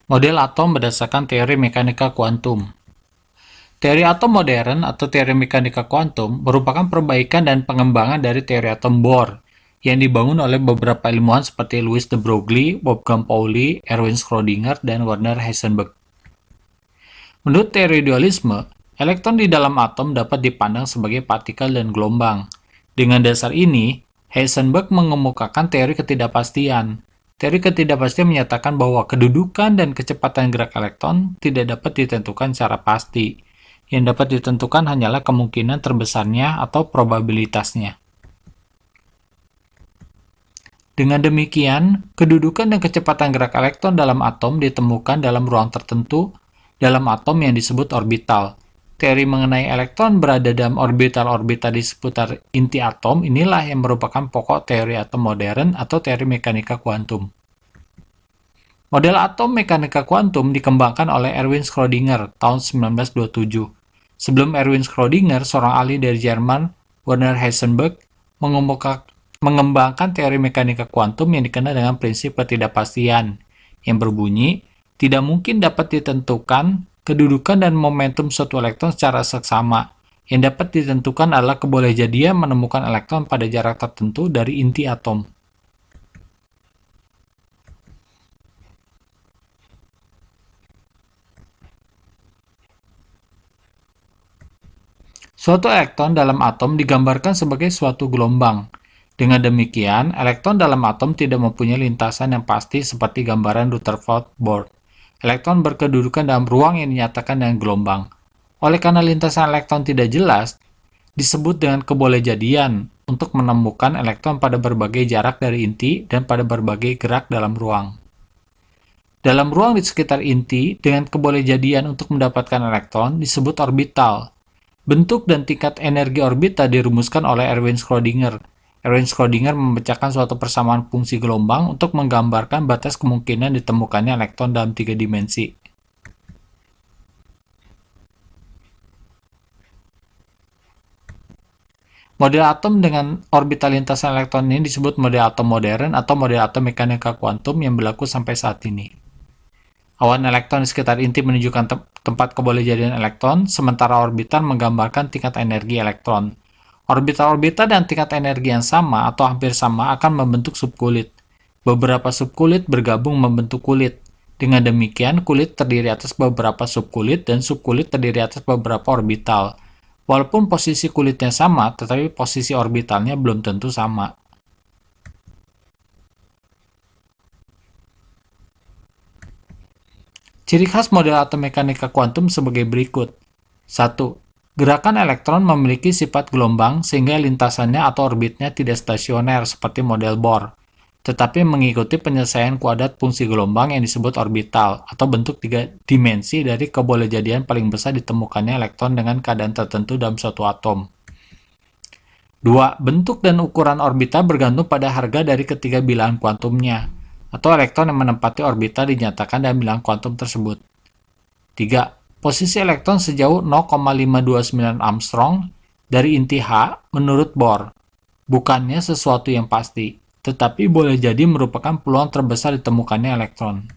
Model atom berdasarkan teori mekanika kuantum. Teori atom modern atau teori mekanika kuantum merupakan perbaikan dan pengembangan dari teori atom Bohr yang dibangun oleh beberapa ilmuwan seperti Louis de Broglie, Wolfgang Pauli, Erwin Schrödinger, dan Werner Heisenberg. Menurut teori dualisme, elektron di dalam atom dapat dipandang sebagai partikel dan gelombang. Dengan dasar ini, Heisenberg mengemukakan teori ketidakpastian. Teori ketidakpastian menyatakan bahwa kedudukan dan kecepatan gerak elektron tidak dapat ditentukan secara pasti. Yang dapat ditentukan hanyalah kemungkinan terbesarnya atau probabilitasnya. Dengan demikian, kedudukan dan kecepatan gerak elektron dalam atom ditemukan dalam ruang tertentu dalam atom yang disebut orbital. Teori mengenai elektron berada dalam orbital-orbital di seputar inti atom inilah yang merupakan pokok teori atom modern atau teori mekanika kuantum. Model atom mekanika kuantum dikembangkan oleh Erwin Schrödinger tahun 1927. Sebelum Erwin Schrödinger, seorang ahli dari Jerman, Werner Heisenberg, mengembangkan teori mekanika kuantum yang dikenal dengan prinsip ketidakpastian, yang berbunyi, tidak mungkin dapat ditentukan kedudukan dan momentum suatu elektron secara seksama. Yang dapat ditentukan adalah kebolehjadian menemukan elektron pada jarak tertentu dari inti atom. Suatu elektron dalam atom digambarkan sebagai suatu gelombang. Dengan demikian, elektron dalam atom tidak mempunyai lintasan yang pasti seperti gambaran Rutherford board. Elektron berkedudukan dalam ruang yang dinyatakan dengan gelombang. Oleh karena lintasan elektron tidak jelas, disebut dengan kebolehjadian untuk menemukan elektron pada berbagai jarak dari inti dan pada berbagai gerak dalam ruang. Dalam ruang di sekitar inti, dengan kebolehjadian untuk mendapatkan elektron disebut orbital. Bentuk dan tingkat energi orbita dirumuskan oleh Erwin Schrödinger. Erwin Schrödinger memecahkan suatu persamaan fungsi gelombang untuk menggambarkan batas kemungkinan ditemukannya elektron dalam 3 dimensi. Model atom dengan orbital lintasan elektron ini disebut model atom modern atau model atom mekanika kuantum yang berlaku sampai saat ini. Awan elektron di sekitar inti menunjukkan tempat kebolehjadian elektron, sementara orbital menggambarkan tingkat energi elektron. Orbital-orbital dan tingkat energi yang sama atau hampir sama akan membentuk subkulit. Beberapa subkulit bergabung membentuk kulit. Dengan demikian, kulit terdiri atas beberapa subkulit dan subkulit terdiri atas beberapa orbital. Walaupun posisi kulitnya sama, tetapi posisi orbitalnya belum tentu sama. Ciri khas model atom mekanika kuantum sebagai berikut. 1. Gerakan elektron memiliki sifat gelombang sehingga lintasannya atau orbitnya tidak stasioner seperti model Bohr, tetapi mengikuti penyelesaian kuadrat fungsi gelombang yang disebut orbital atau bentuk 3 dimensi dari kebolehjadian paling besar ditemukannya elektron dengan keadaan tertentu dalam suatu atom. 2. Bentuk dan ukuran orbital bergantung pada harga dari ketiga bilangan kuantumnya, atau elektron yang menempati orbital dinyatakan dalam bilangan kuantum tersebut. 3. Posisi elektron sejauh 0,529 Armstrong dari inti H menurut Bohr. Bukannya sesuatu yang pasti, tetapi boleh jadi merupakan peluang terbesar ditemukannya elektron.